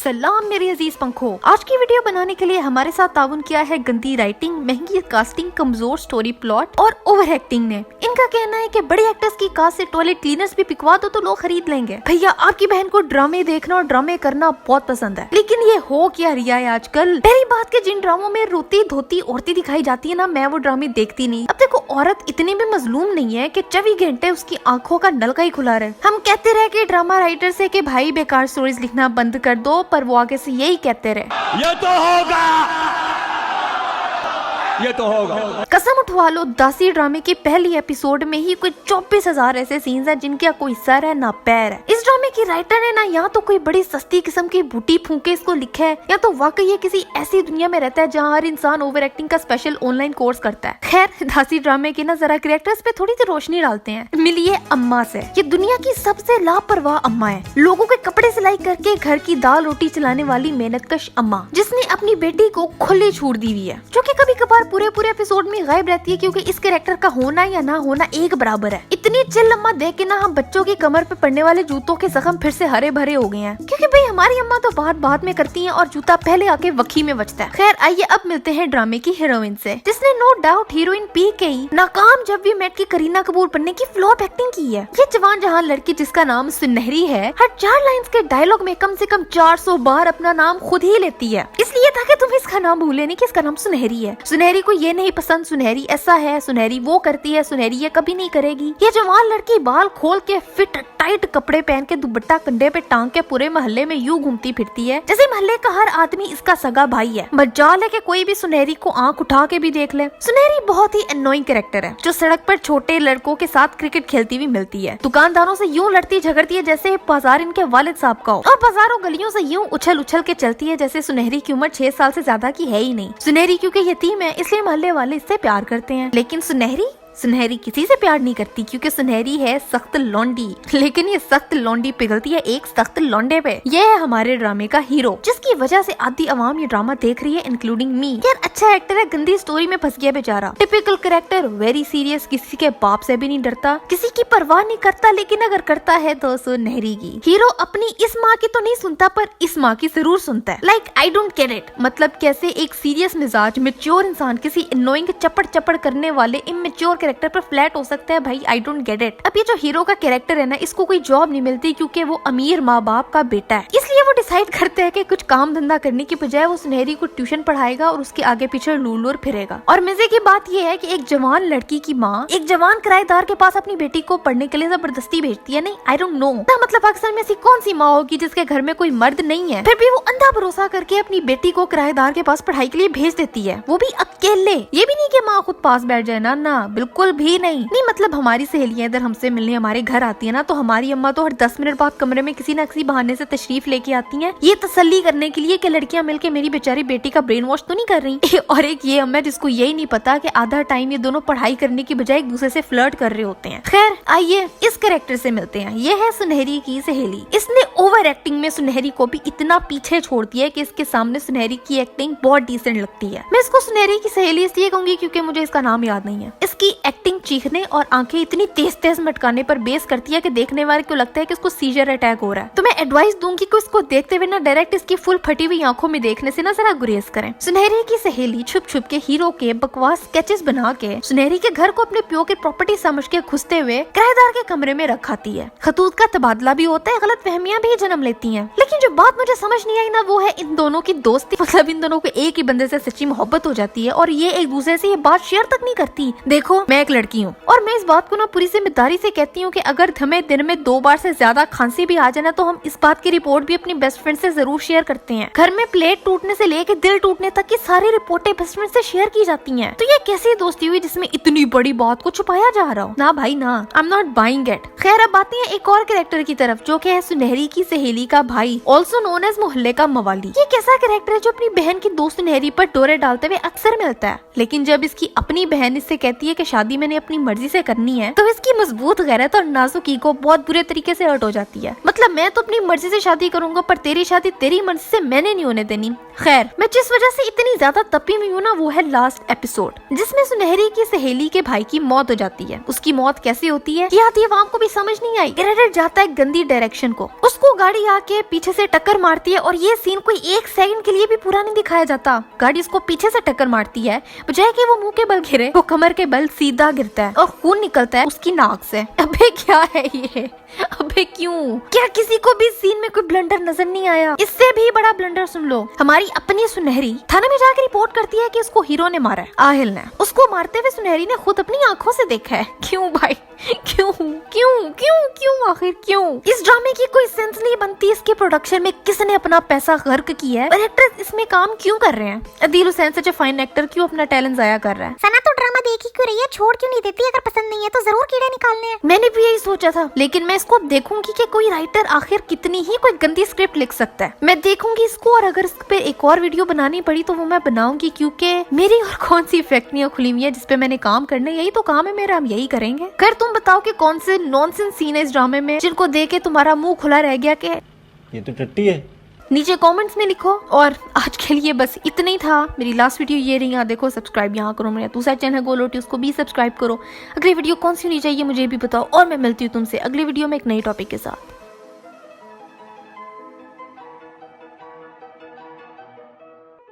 सलाम मेरे अजीज पंखो। आज की वीडियो बनाने के लिए हमारे साथ ताउन किया है गंदी राइटिंग, महंगी कास्टिंग, कमजोर स्टोरी प्लॉट और ओवर एक्टिंग ने। इनका कहना है कि बड़े एक्टर्स की कास्ट से टॉयलेट क्लीनर्स भी पिकवा दो तो लोग खरीद लेंगे। भैया आपकी बहन को ड्रामे देखना और ड्रामे करना बहुत पसंद है, लेकिन ये हो क्या रिया है आजकल। पहली बात के जिन ड्रामों में रोती धोती औरतें दिखाई जाती है ना, मैं वो ड्रामे देखती नहीं। अब देखो औरत इतनी भी मजलूम नहीं है कि 24 घंटे उसकी आंखों का नलका ही खुला रहे। हम कहते रहे कि ड्रामा राइटर से कि भाई बेकार स्टोरीज लिखना बंद कर दो, पर वो आगे से यही कहते रहे ये तो होगा, ये तो होगा। कसम उठवा लो, दासी ड्रामे की पहली एपिसोड में ही कोई 24,000 ऐसे सीन्स हैं जिनके कोई सर है ना पैर है। इस ड्रामे की राइटर ने ना या तो कोई बड़ी सस्ती किस्म की बूटी फूके इसको लिखा है, या तो वाकई ये किसी ऐसी दुनिया में रहता है जहाँ हर इंसान ओवर एक्टिंग का स्पेशल ऑनलाइन कोर्स करता है। खैर दासी ड्रामे के ना जरा कैरेक्टर्स पे थोड़ी सी रोशनी डालते हैं। मिलिए अम्मा से। ये दुनिया की सबसे लापरवाह अम्मा है, लोगों के कपड़े सिलाई करके घर की दाल रोटी चलाने वाली मेहनतकश अम्मा, जिसने अपनी बेटी को खुली छूट दी हुई है, जो कि कभी कभार पूरे एपिसोड में गायब रहती है क्योंकि इस कैरेक्टर का होना या ना होना एक बराबर है। इतनी चिल अम्मा देख के ना हम बच्चों की कमर पे पड़ने वाले जूतों के जख्म फिर से हरे भरे हो गए हैं, क्योंकि भाई हमारी अम्मा तो बात में करती हैं और जूता पहले आके वक्की में बचता है। खैर आइए अब मिलते हैं ड्रामे की हीरोइन से, जिसने नो डाउट हीरोइन पी के ही नाकाम जब भी मेट की करीना कपूर बनने की फ्लॉप एक्टिंग की है। ये जवान जहान लड़की जिसका नाम सुनहरी है, हर 4 लाइन्स के डायलॉग में कम से कम 400 बार अपना नाम खुद ही लेती है, इसलिए ताकि तुम इसका नाम भूले नहीं कि इसका नाम सुनहरी है। सुनहरी को ये नहीं पसंद सुनहरी ऐसा है, सुनहरी वो करती है, सुनहरी ये कभी नहीं करेगी। ये जवान लड़की बाल खोल के फिट टाइट कपड़े पहन के दुपट्टा कंधे पे टांग के पूरे मोहल्ले में यूं घूमती फिरती है जैसे मोहल्ले का हर आदमी इसका सगा भाई है। मजाल है कि कोई भी सुनहरी को आंख उठा के भी देख ले। सुनहरी बहुत ही अनोइंग कैरेक्टर है, जो सड़क पर छोटे लड़कों के साथ क्रिकेट खेलती हुई मिलती है, दुकानदारों से यूं लड़ती झगड़ती है जैसे बाजार इनके वालिद साहब का हो, और बाजारों गलियों से यूं उछल उछल के चलती है जैसे सुनहरी की उम्र 6 साल से ज्यादा की है ही नहीं। सुनहरी क्योंकि यतीम है इसलिए मोहल्ले वाले इससे प्यार करते हैं, लेकिन सुनहरी किसी से प्यार नहीं करती क्योंकि सुनहरी है सख्त लौंडी। लेकिन ये सख्त लौंडी पिघलती है एक सख्त लौंडे पे। ये है हमारे ड्रामे का हीरो, जिसकी वजह से आधी अवाम ये ड्रामा देख रही है, इंक्लूडिंग मी। यार अच्छा एक्टर है, गंदी स्टोरी में फंस गया बेचारा। टिपिकल कैरेक्टर, वेरी सीरियस, किसी के बाप से भी नहीं डरता, किसी की परवाह नहीं करता, लेकिन अगर करता है तो सुनहरी की। हीरो अपनी इस माँ की तो नहीं सुनता, पर इस माँ की जरूर सुनता है। Like I don't get it, मतलब कैसे एक सीरियस मिजाज मेच्योर इंसान किसी अनोइंग चपड़ करने वाले इमेच्योर कैरेक्टर पर फ्लैट हो सकता है। भाई आई डोंट गेट इट। अब ये जो हीरो का कैरेक्टर है ना, इसको कोई जॉब नहीं मिलती क्योंकि वो अमीर माँ बाप का बेटा है, इसलिए वो डिसाइड करते हैं कि कुछ काम धंधा करने की बजाय वो सुनहरी को ट्यूशन पढ़ाएगा और उसके आगे पीछे लूर फिरेगा। और मजे की बात ये है कि एक जवान लड़की की माँ एक जवान किराएदार के पास अपनी बेटी को पढ़ने के लिए जबरदस्ती भेजती है। नहीं आई डोंट नो, मतलब पाकिस्तान में ऐसी कौन सी माँ होगी जिसके घर में कोई मर्द नहीं है, फिर भी वो अंधा भरोसा करके अपनी बेटी को किराएदार के पास पढ़ाई के लिए भेज देती है, वो भी अकेले। ये भी नहीं कि माँ खुद पास बैठ जाए ना, बिल्कुल भी नहीं। मतलब हमारी सहेलियां इधर हमसे मिलने हमारे घर आती है ना, तो हमारी अम्मा तो हर 10 मिनट बाद कमरे में किसी न किसी बहाने से तशरीफ लेके आती हैं, ये तसल्ली करने के लिए कि लड़कियां मिलके मेरी बेचारी बेटी का ब्रेन वॉश तो नहीं कर रही। और एक ये अम्मा जिसको यही नहीं पता कि आधा टाइम ये दोनों पढ़ाई करने की बजाय एक दूसरे से फ्लर्ट कर रहे होते हैं। खैर आइए इस कैरेक्टर से मिलते हैं। ये है सुनहरी की सहेली। इसने ओवर एक्टिंग में सुनहरी को भी इतना पीछे छोड़ दिया कि इसके सामने सुनहरी की एक्टिंग बहुत डिसेंट लगती है। मैं इसको सुनहरी की सहेली इसलिए कहूंगी क्योंकि मुझे इसका नाम याद नहीं है। इसकी एक्टिंग चीखने और आंखें इतनी तेज मटकाने पर बेस करती है कि देखने वाले को लगता है कि इसको सीजर अटैक हो रहा है। तो मैं एडवाइस दूंगी कि इसको देखते हुए ना डायरेक्ट इसकी फुल फटी हुई आंखों में देखने से ना जरा गुरेज करें। सुनहरी की सहेली छुप के हीरो के बकवास स्केचेस बना के सुनहरी के घर को अपने प्यो की प्रॉपर्टी समझ के घुसते हुए किराएदार के कमरे में रखाती है। खतूत का तबादला भी होता है, गलत फहमियां भी जन्म लेती हैं। लेकिन जो बात मुझे समझ नहीं आई ना, वो है इन दोनों की दोस्ती। मतलब इन दोनों को एक ही बंदे से सच्ची मोहब्बत हो जाती है और ये एक दूसरे से ये बात शेयर तक नहीं करती। देखो मैं एक लड़की हूँ और मैं इस बात को ना पूरी जिम्मेदारी से कहती हूँ कि अगर हमें दिन में 2 बार से ज्यादा खांसी भी आ जाए ना, तो हम इस बात की रिपोर्ट भी अपनी बेस्ट फ्रेंड से जरूर शेयर करते हैं। घर में प्लेट टूटने से लेके दिल टूटने तक की सारी रिपोर्टें बेस्ट फ्रेंड से शेयर की जाती हैं। तो ये कैसी दोस्ती हुई जिसमें इतनी बड़ी बात को छुपाया जा रहा हो? ना भाई ना, I am not buying it. खैर अब आते हैं एक और कैरेक्टर की तरफ, जो कि है सुनहरी की सहेली का भाई, ऑल्सो नोन एज मोहल्ले का मवाली। ये कैसा कैरेक्टर है जो अपनी बहन की दोस्त सुनहरी पर डोरे डालते हुए अक्सर मिलता है, लेकिन जब इसकी अपनी बहन इससे कहती है कि शादी शादी मैंने अपनी मर्जी से करनी है तो इसकी मजबूत गैरत और नाजुक ईगो बहुत बुरे तरीके से हर्ट हो जाती है। मतलब मैं तो अपनी मर्जी से शादी करूंगा पर तेरी शादी तेरी मर्जी से मैंने नहीं होने देनी। खैर, मैं जिस वजह से इतनी ज्यादा तपी हुई हूँ ना वो है लास्ट एपिसोड जिसमें सुनहरी की सहेली के भाई की मौत हो जाती है। उसकी मौत कैसे होती है ये आधी अवाम को भी समझ नहीं आई। एडिटर जाता है गंदी डायरेक्शन को, उसको गाड़ी आके पीछे से टक्कर मारती है और ये सीन कोई एक सेकंड के लिए भी पूरा नहीं दिखाया जाता। गाड़ी उसको पीछे से टक्कर मारती है, बजाय कि वो मुंह के बल गिरे वो कमर के बल सीधा गिरता है और खून निकलता है उसकी नाक से। अबे क्या है ये, अबे क्यों? क्या किसी को भी सीन में कोई ब्लंडर नजर नहीं आया? इससे भी बड़ा ब्लंडर सुन लो, हमारी अपनी सुनहरी थाने में जाकर रिपोर्ट करती है कि उसको हीरो ने मारा है, आहिल ने। उसको मारते हुए सुनहरी ने खुद अपनी आंखों से देखा है। क्यों भाई, क्यों क्यों क्यों क्यों आखिर क्यों? इस ड्रामे की कोई सेंस नहीं बनती। इसके प्रोडक्शन में किसने अपना पैसा गर्क किया है और एक्टर्स इसमें काम क्यों कर रहे हैं? अदील हुसैन सच ए फाइन एक्टर क्यों अपना टैलेंट जाया कर रहा है? सना तो ड्रामा देख ही क्यों रही है, छोड़ क्यों नहीं देती? अगर पसंद नहीं है तो जरूर कीड़े निकालने हैं। मैंने भी यही सोचा था, लेकिन मैं इसको देखूंगी कि कोई राइटर आखिर कितनी ही कोई गंदी स्क्रिप्ट लिख सकता है। मैं देखूंगी इसको और अगर इस पे एक और वीडियो बनानी पड़ी तो वो मैं बनाऊंगी, क्योंकि मेरी और कौन सी फैक्ट्रियां खुली हुई है जिसपे मैंने काम करना है। यही तो काम है मेरा, हम यही करेंगे। खैर, तुम बताओ कि कौन से नॉनसेंस सीन है इस ड्रामे में जिनको देख के तुम्हारा मुंह खुला रह गया कि ये तो टट्टी है। नीचे कमेंट्स में लिखो। और आज के लिए बस इतना ही था। मेरी लास्ट वीडियो ये रही। यहाँ देखो, सब्सक्राइब यहाँ करो। मेरा दूसरा चैनल है गोलोटी, उसको भी सब्सक्राइब करो। अगली वीडियो कौन सी होनी चाहिए मुझे भी बताओ और मैं मिलती हूँ तुमसे अगली वीडियो में एक नई टॉपिक के साथ।